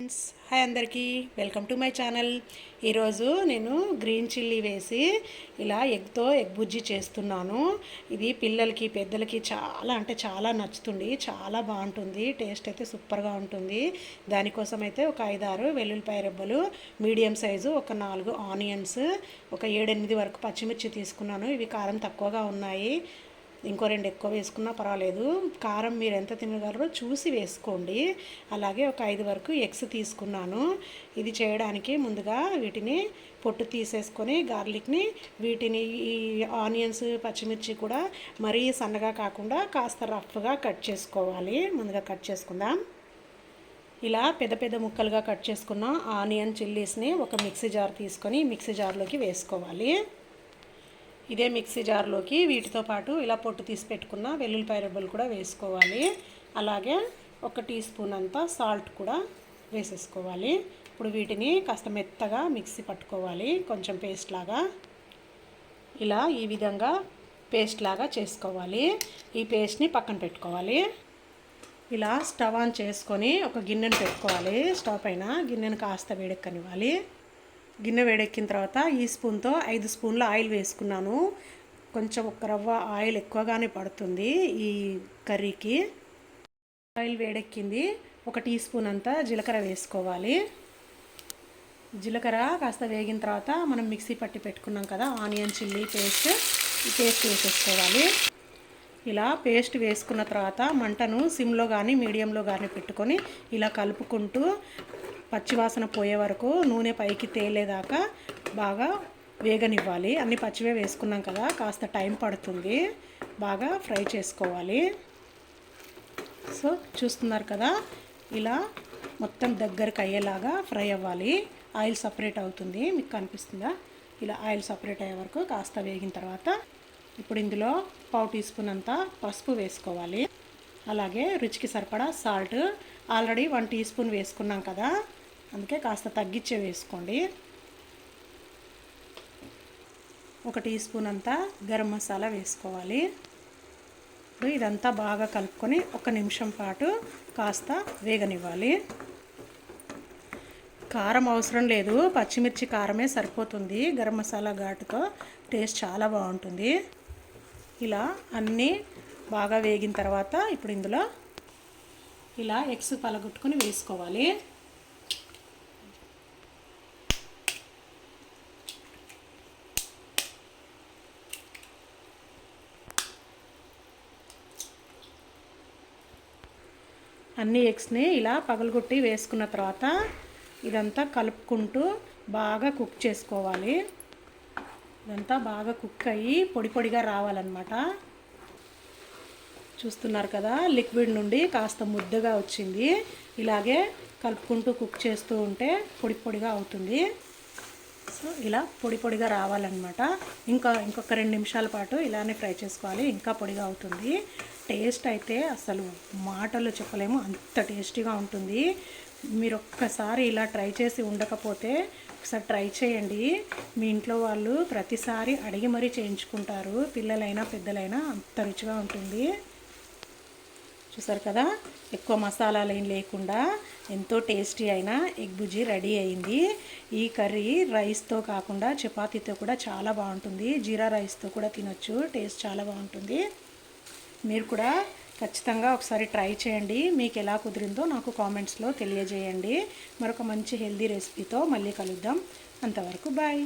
Hi అందరికీ, welcome to my channel. ఈరోజు నేను గ్రీన్ చిల్లీ వేసి ఇలా ఎగ్తో ఎగ్ బుజ్జి చేస్తున్నాను. ఇది పిల్లలకి పెద్దలకి చాలా అంటే చాలా నచ్చుతుంది, చాలా బాగుంటుంది. టేస్ట్ అయితే సూపర్గా ఉంటుంది. దానికోసం అయితే ఒక 5-6 వెల్లుల్లిపాయ రెబ్బలు, మీడియం సైజు ఒక 4 ఆనియన్స్, ఒక 7-8 వరకు పచ్చిమిర్చి తీసుకున్నాను. ఇవి కారం తక్కువగా ఉన్నాయి, ఇంకో 2 ఎక్కువ వేసుకున్నా పర్వాలేదు. కారం మీరు ఎంత తినగలరో చూసి వేసుకోండి. అలాగే ఒక 5 వరకు ఎగ్స్ తీసుకున్నాను. ఇది చేయడానికి ముందుగా వీటిని పొట్టు తీసేసుకొని గార్లిక్ని, వీటిని ఈ ఆనియన్స్ పచ్చిమిర్చి కూడా మరీ సన్నగా కాకుండా కాస్త రఫ్గా కట్ చేసుకోవాలి. ముందుగా కట్ చేసుకుందాం. ఇలా పెద్ద పెద్ద ముక్కలుగా కట్ చేసుకున్న ఆనియన్ చిల్లీస్ని ఒక మిక్సీ జార్ తీసుకొని మిక్సీ జార్లోకి వేసుకోవాలి. ఇదే మిక్సీ జార్లోకి వీటితో పాటు ఇలా పొట్టు తీసి పెట్టుకున్న వెల్లుల్లిపాయ రెబ్బలు కూడా వేసుకోవాలి. అలాగే 1 టీ స్పూన్ అంతా సాల్ట్ కూడా వేసేసుకోవాలి. ఇప్పుడు వీటిని కాస్త మెత్తగా మిక్సీ పట్టుకోవాలి, కొంచెం పేస్ట్ లాగా. ఇలా ఈ విధంగా పేస్ట్ లాగా చేసుకోవాలి. ఈ పేస్ట్ని పక్కన పెట్టుకోవాలి. ఇలా స్టవ్ ఆన్ చేసుకొని ఒక గిన్నెను పెట్టుకోవాలి. స్టవ్ పైన గిన్నెను కాస్త వేడెక్కనివ్వాలి. గిన్నె వేడెక్కిన తర్వాత ఈ స్పూన్తో 5 స్పూన్ల ఆయిల్ వేసుకున్నాను. కొంచెం ఒక రవ్వ ఆయిల్ ఎక్కువగానే పడుతుంది ఈ కర్రీకి. ఆయిల్ వేడెక్కింది. 1 టీ స్పూన్ అంతా జీలకర్ర వేసుకోవాలి. జీలకర్ర కాస్త వేగిన తర్వాత మనం మిక్సీ పట్టి పెట్టుకున్నాం కదా ఆనియన్ చిల్లీ పేస్ట్, ఈ పేస్ట్ వేసేసుకోవాలి. ఇలా పేస్ట్ వేసుకున్న తర్వాత మంటను సిమ్లో కానీ మీడియంలో కానీ పెట్టుకొని ఇలా కలుపుకుంటూ పచ్చివాసన పోయే వరకు నూనె పైకి తేలేదాకా బాగా వేగనివ్వాలి. అన్ని పచ్చివే వేసుకున్నాం కదా, కాస్త టైం పడుతుంది. బాగా ఫ్రై చేసుకోవాలి. సో చూస్తున్నారు కదా, ఇలా మొత్తం దగ్గరకు అయ్యేలాగా ఫ్రై అవ్వాలి. ఆయిల్ సపరేట్ అవుతుంది, మీకు కనిపిస్తుందా? ఇలా ఆయిల్ సపరేట్ అయ్యే వరకు కాస్త వేగిన తర్వాత ఇప్పుడు ఇందులో 1/4 టీ స్పూన్ అంతా పసుపు వేసుకోవాలి. అలాగే రుచికి సరిపడా సాల్ట్. ఆల్రెడీ 1 టీ స్పూన్ వేసుకున్నాం కదా, అందుకే కాస్త తగ్గించే వేసుకోండి. 1 టీ స్పూన్ అంతా గరం మసాలా వేసుకోవాలి. ఇప్పుడు ఇదంతా బాగా కలుపుకొని 1 నిమిషం పాటు కాస్త వేగనివ్వాలి. కారం అవసరం లేదు, పచ్చిమిర్చి కారమే సరిపోతుంది. గరం మసాలా ఘాటుతో టేస్ట్ చాలా బాగుంటుంది. ఇలా అన్నీ బాగా వేగిన తర్వాత ఇప్పుడు ఇందులో ఇలా ఎగ్స్ పలగొట్టుకొని వేసుకోవాలి. అన్ని ఎగ్స్ని ఇలా పగలగొట్టి వేసుకున్న తర్వాత ఇదంతా కలుపుకుంటూ బాగా కుక్ చేసుకోవాలి. ఇదంతా బాగా కుక్ అయ్యి పొడి పొడిగా రావాలన్నమాట. చూస్తున్నారు కదా, లిక్విడ్ నుండి కాస్త ముద్దగా వచ్చింది. ఇలాగే కలుపుకుంటూ కుక్ చేస్తూ ఉంటే పొడి పొడిగా అవుతుంది. సో ఇలా పొడి పొడిగా రావాలన్నమాట. ఇంకొక 2 నిమిషాల పాటు ఇలానే ఫ్రై చేసుకోవాలి, ఇంకా పొడిగా అవుతుంది. టేస్ట్ అయితే అసలు మాటలు చెప్పలేము, అంత టేస్టీగా ఉంటుంది. మీరు ఒక్కసారి ఇలా ట్రై చేసి ఉండకపోతే ఒకసారి ట్రై చేయండి. మీ ఇంట్లో వాళ్ళు ప్రతిసారి అడిగి మరీ చేయించుకుంటారు. పిల్లలైనా పెద్దలైనా అంత రుచిగా ఉంటుంది. చూసారు కదా, ఎక్కువ మసాలాలు ఏం లేకుండా ఎంతో టేస్టీ అయిన ఎగ్ బుజ్జి రెడీ అయింది. ఈ కర్రీ రైస్తో కాకుండా చపాతీతో కూడా చాలా బాగుంటుంది. జీరా రైస్తో కూడా తినొచ్చు, టేస్ట్ చాలా బాగుంటుంది. మీరు కూడా ఖచ్చితంగా ఒకసారి ట్రై చేయండి. మీకు ఎలా కుదిరిందో నాకు కామెంట్స్లో తెలియజేయండి. మరొక మంచి హెల్దీ రెసిపీతో మళ్ళీ కలుద్దాం. అంతవరకు బాయ్.